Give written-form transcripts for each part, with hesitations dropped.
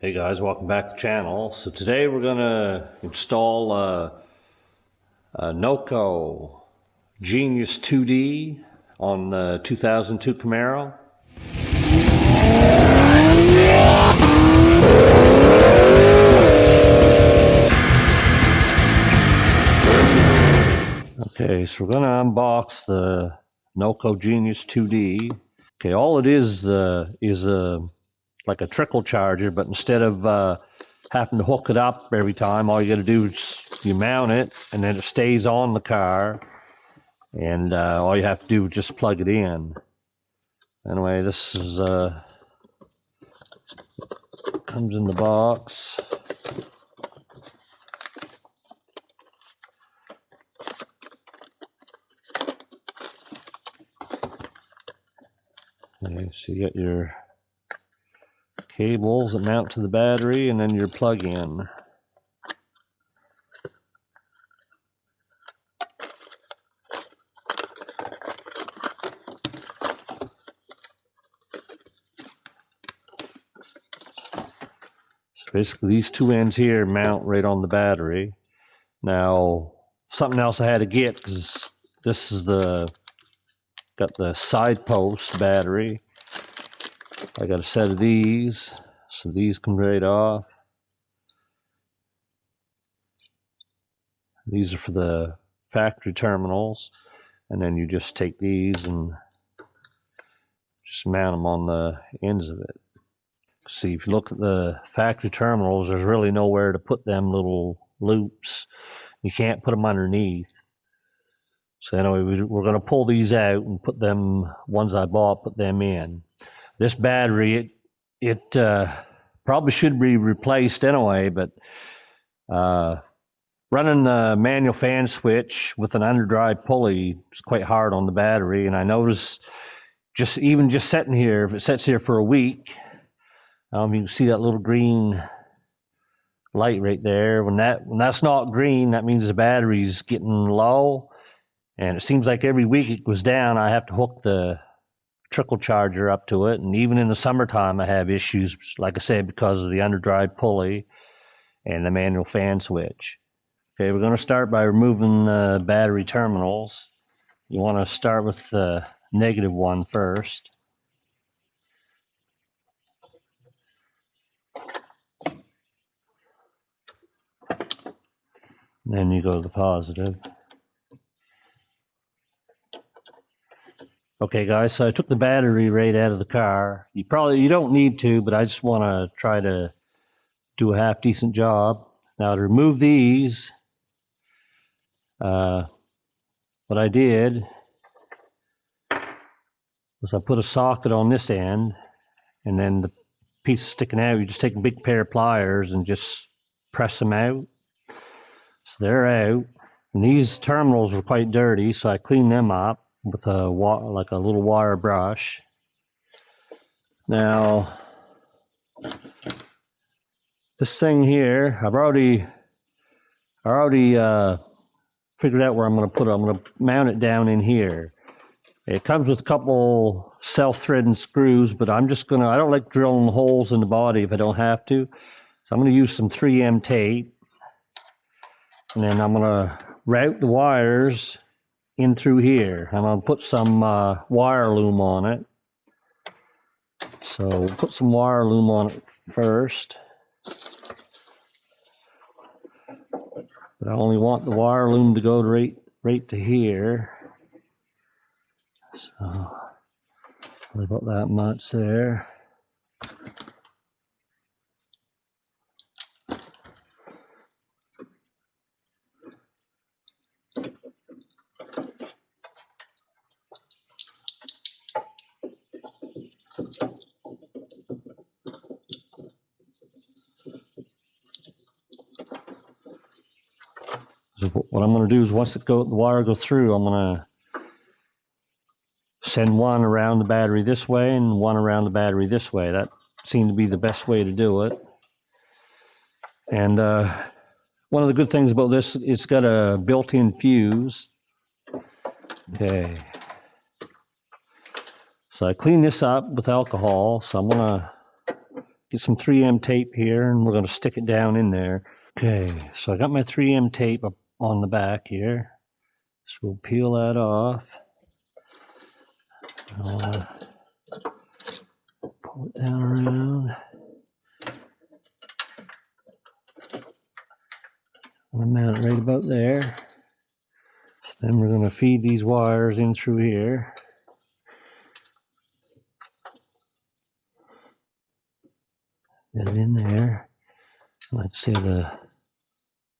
Hey guys, welcome back to the channel. So today we're going to install a Noco Genius2D on the 2002 Camaro. Okay, so we're going to unbox the Noco Genius2D. Okay, all it is like a trickle charger, but instead of having to hook it up every time, all you got to do is you mount it and then it stays on the car, and all you have to do is just plug it in. Anyway, this is comes in the box. Okay, so you got your cables that mount to the battery and then your plug-in. So basically these two ends here mount right on the battery. Now something else I had to get, because this is got the side post battery. I got a set of these, so these come right off. These are for the factory terminals, and then you just take these and just mount them on the ends of it. See, if you look at the factory terminals, there's really nowhere to put them little loops. You can't put them underneath. So anyway, we're going to pull these out and put them, ones I bought, put them in. This battery, it probably should be replaced anyway, but running the manual fan switch with an underdrive pulley is quite hard on the battery. And I noticed just sitting here, if it sits here for a week, you can see that little green light right there. When that's not green, that means the battery's getting low. And it seems like every week it goes down, I have to hook the trickle charger up to it. And even in the summertime, I have issues, like I said, because of the underdrive pulley and the manual fan switch. Okay, we're going to start by removing the battery terminals. You want to start with the negative one first. Then you go to the positive. Okay guys, so I took the battery right out of the car. You don't need to, but I just want to try to do a half decent job. Now to remove these, what I did was I put a socket on this end, and then the piece sticking out, you just take a big pair of pliers and just press them out. So they're out, and these terminals were quite dirty, so I cleaned them up with like a little wire brush. Now this thing here, I already figured out where I'm going to put it. I'm going to mount it down in here. It comes with a couple self-threading screws, but I don't like drilling holes in the body if I don't have to. So I'm going to use some 3M tape, and then I'm going to route the wires in through here. I'm going to put some wire loom on it. So we'll put some wire loom on it first. But I only want the wire loom to go right to here. So probably about that much there. So what I'm going to do is once the wire goes through, I'm going to send one around the battery this way and one around the battery this way. That seemed to be the best way to do it. And one of the good things about this, it's got a built-in fuse. Okay. So I cleaned this up with alcohol, so I'm going to get some 3M tape here, and we're going to stick it down in there. Okay, so I got my 3M tape up on the back here. So we'll peel that off. Pull it down around. I'll mount it right about there. So then we're going to feed these wires in through here. Get it in there. Let's say the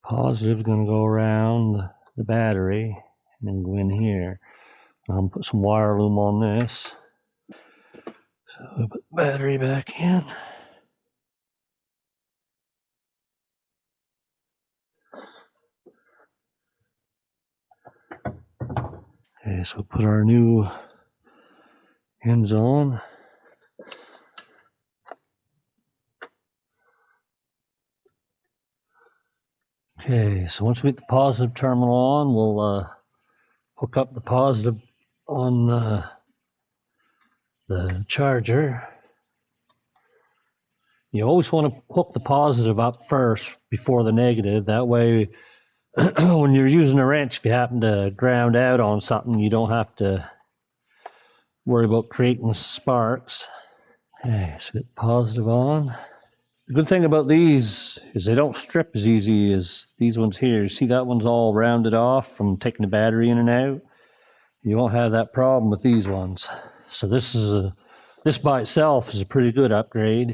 positive is going to go around the battery and then go in here. I'm going to put some wire loom on this. So we'll put the battery back in. Okay, so we'll put our new ends on. Okay, so once we get the positive terminal on, we'll hook up the positive on the charger. You always want to hook the positive up first before the negative. That way, when you're using a wrench, if you happen to ground out on something, you don't have to worry about creating sparks. Okay, so get the positive on. The good thing about these is they don't strip as easy as these ones here. You see that one's all rounded off from taking the battery in and out. You won't have that problem with these ones. So this by itself is a pretty good upgrade.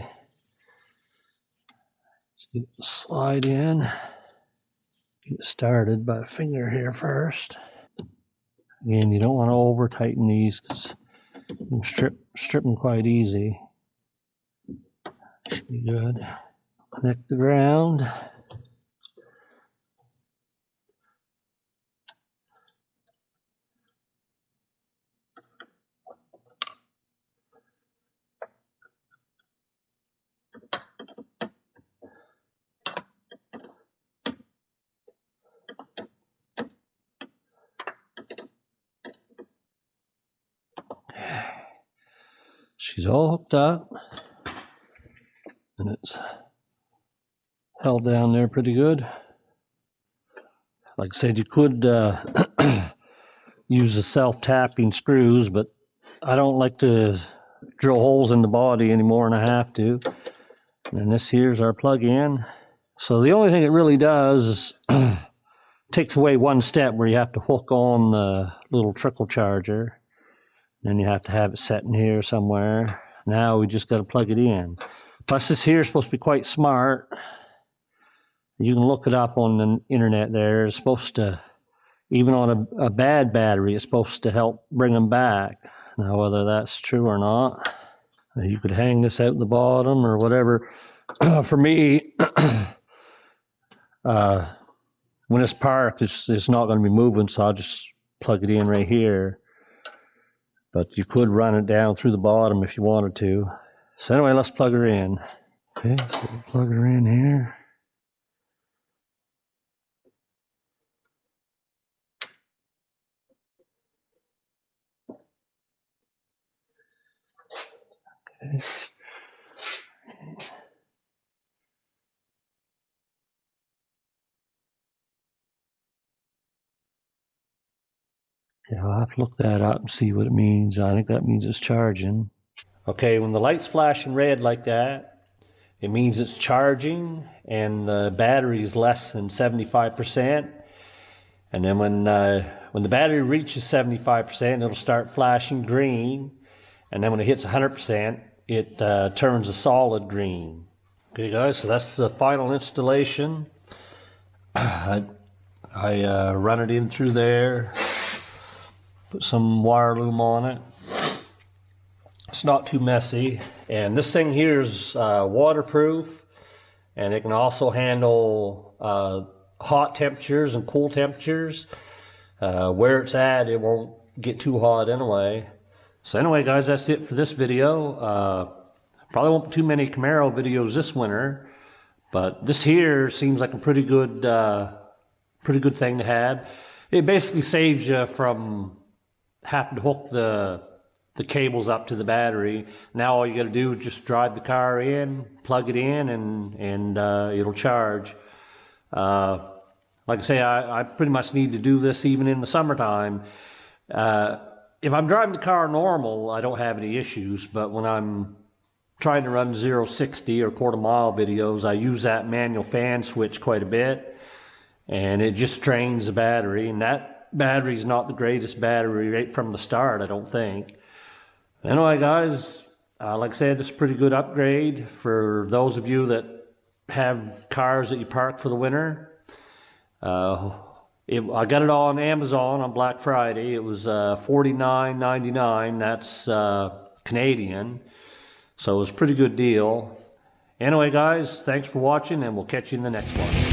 Let's get the slide in. Get started by finger here first. Again, you don't want to over tighten these because you can strip them quite easy. Should be good. Connect the ground. She's all hooked up. And it's held down there pretty good. Like I said, you could use the self-tapping screws, but I don't like to drill holes in the body any more than I have to. And this here's our plug-in. So the only thing it really does is takes away one step where you have to hook on the little trickle charger. Then you have to have it set in here somewhere. Now we just got to plug it in. Plus this here is supposed to be quite smart. You can look it up on the internet there. It's supposed to, even on a bad battery, it's supposed to help bring them back. Now whether that's true or not, you could hang this out the bottom or whatever. For me, when it's parked, it's not going to be moving, so I'll just plug it in right here. But you could run it down through the bottom if you wanted to. So anyway, let's plug her in. Okay, so we'll plug her in here. Okay. Yeah, I'll have to look that up and see what it means. I think that means it's charging. Okay, when the light's flashing red like that, it means it's charging and the battery is less than 75%. And then when the battery reaches 75%, it'll start flashing green. And then when it hits 100%, it turns a solid green. Okay guys, so that's the final installation. I run it in through there. Put some wire loom on it. It's not too messy. And this thing here is waterproof, and it can also handle hot temperatures and cool temperatures. Where it's at, it won't get too hot anyway. So anyway guys, that's it for this video. Probably won't be too many Camaro videos this winter, but this here seems like a pretty good thing to have. It basically saves you from having to hook the the cables up to the battery. Now all you got to do is just drive the car in, plug it in, and it'll charge. Like I say, I pretty much need to do this even in the summertime. If I'm driving the car normal, I don't have any issues, but when I'm trying to run 0-60 or quarter mile videos, I use that manual fan switch quite a bit, and it just drains the battery, and that battery's not the greatest battery right from the start, I don't think. Anyway, guys, like I said, this is a pretty good upgrade for those of you that have cars that you park for the winter. I got it all on Amazon on Black Friday. It was $49.99. That's Canadian, so it was a pretty good deal. Anyway, guys, thanks for watching, and we'll catch you in the next one.